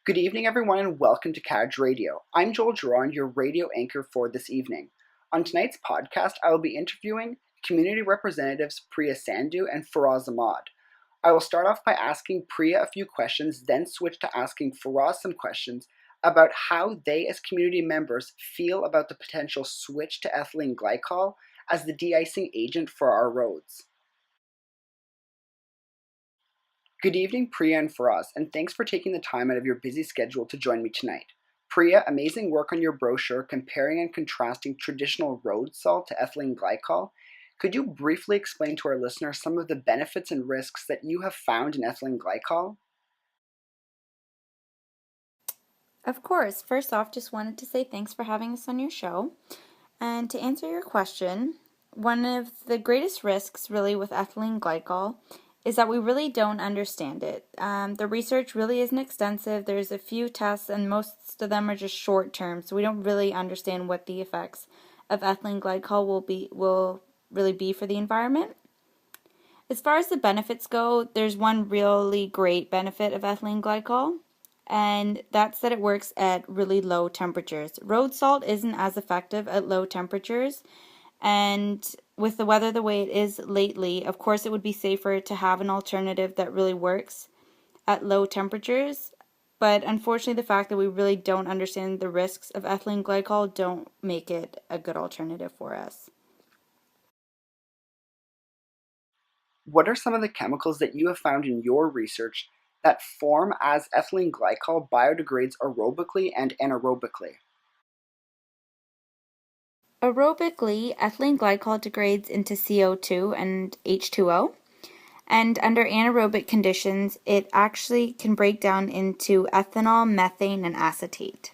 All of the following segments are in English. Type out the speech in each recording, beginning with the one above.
Good evening, everyone, and welcome to KAJ Radio. I'm Joel Giron, your radio anchor for this evening. On tonight's podcast, I will be interviewing community representatives Priya Sandhu and Faraz Ahmad. I will start off by asking Priya a few questions, then switch to asking Faraz some questions about how they, as community members, feel about the potential switch to ethylene glycol as the de-icing agent for our roads. Good evening, Priya and Faraz, and thanks for taking the time out of your busy schedule to join me tonight. Priya, amazing work on your brochure comparing and contrasting traditional road salt to ethylene glycol. Could you briefly explain to our listeners some of the benefits and risks that you have found in ethylene glycol? Of course. First off, just wanted to say thanks for having us on your show. And to answer your question, one of the greatest risks really with ethylene glycol is that we really don't understand it. The research really isn't extensive. There's a few tests, and most of them are just short term, so we don't really understand what the effects of ethylene glycol will really be for the environment. As far as the benefits go, there's one really great benefit of ethylene glycol, and that's that it works at really low temperatures. Road salt isn't as effective at low temperatures, and with the weather the way it is lately, of course it would be safer to have an alternative that really works at low temperatures. But unfortunately, the fact that we really don't understand the risks of ethylene glycol don't make it a good alternative for us. What are some of the chemicals that you have found in your research that form as ethylene glycol biodegrades aerobically and anaerobically? Aerobically, ethylene glycol degrades into CO2 and H2O. And under anaerobic conditions, it actually can break down into ethanol, methane, and acetate.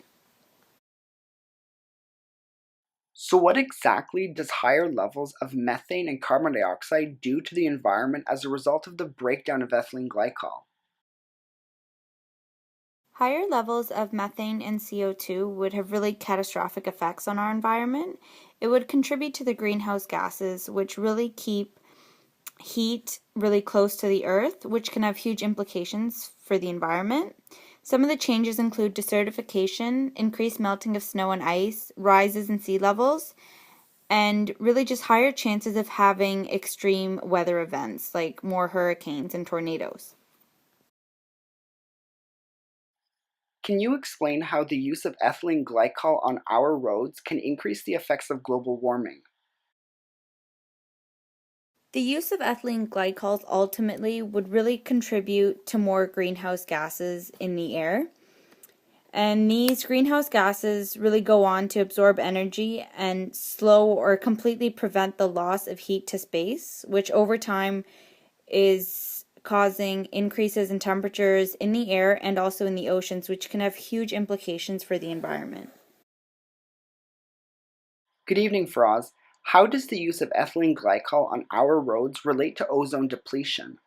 So, what exactly does higher levels of methane and carbon dioxide do to the environment as a result of the breakdown of ethylene glycol? Higher levels of methane and CO2 would have really catastrophic effects on our environment. It would contribute to the greenhouse gases, which really keep heat really close to the earth, which can have huge implications for the environment. Some of the changes include desertification, increased melting of snow and ice, rises in sea levels, and really just higher chances of having extreme weather events like more hurricanes and tornadoes. Can you explain how the use of ethylene glycol on our roads can increase the effects of global warming? The use of ethylene glycols ultimately would really contribute to more greenhouse gases in the air. And these greenhouse gases really go on to absorb energy and slow or completely prevent the loss of heat to space, which over time is causing increases in temperatures in the air and also in the oceans, which can have huge implications for the environment. Good evening, Faraz. How does the use of ethylene glycol on our roads relate to ozone depletion?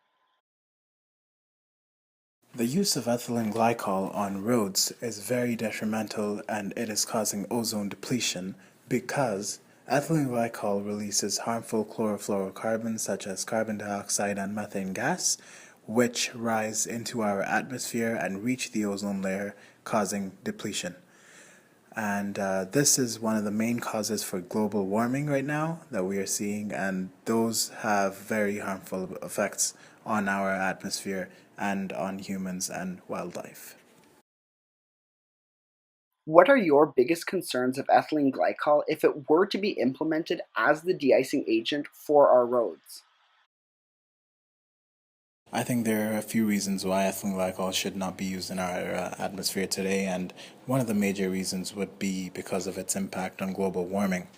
The use of ethylene glycol on roads is very detrimental and it is causing ozone depletion because ethylene glycol releases harmful chlorofluorocarbons such as carbon dioxide and methane gas, which rise into our atmosphere and reach the ozone layer, causing depletion. And this is one of the main causes for global warming right now that we are seeing, and those have very harmful effects on our atmosphere and on humans and wildlife. What are your biggest concerns of ethylene glycol if it were to be implemented as the de-icing agent for our roads? I think there are a few reasons why ethylene glycol should not be used in our atmosphere today, and one of the major reasons would be because of its impact on global warming.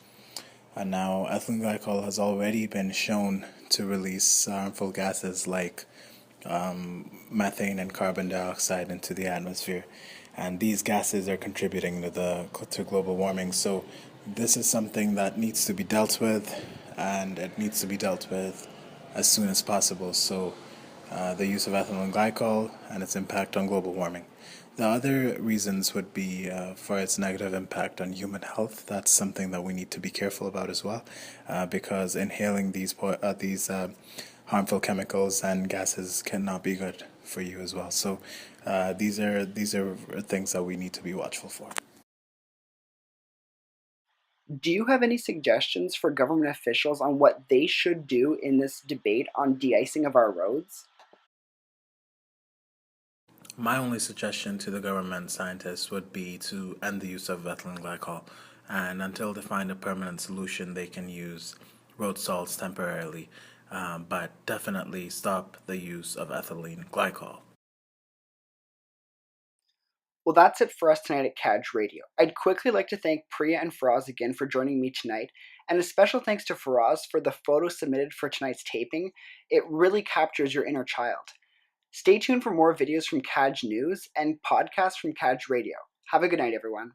And now, ethylene glycol has already been shown to release harmful gases like methane and carbon dioxide into the atmosphere, and these gases are contributing to global warming. So, this is something that needs to be dealt with, and it needs to be dealt with as soon as possible. So, the use of ethylene glycol and its impact on global warming. The other reasons would be for its negative impact on human health. That's something that we need to be careful about as well, because inhaling these harmful chemicals and gases cannot be good for you as well. So these are things that we need to be watchful for. Do you have any suggestions for government officials on what they should do in this debate on de-icing of our roads? My only suggestion to the government scientists would be to end the use of ethylene glycol, and until they find a permanent solution, they can use road salts temporarily, but definitely stop the use of ethylene glycol. Well, that's it for us tonight at KAJ Radio. I'd quickly like to thank Priya and Faraz again for joining me tonight, and a special thanks to Faraz for the photo submitted for tonight's taping. It really captures your inner child. Stay tuned for more videos from KAJ News and podcasts from KAJ Radio. Have a good night, everyone.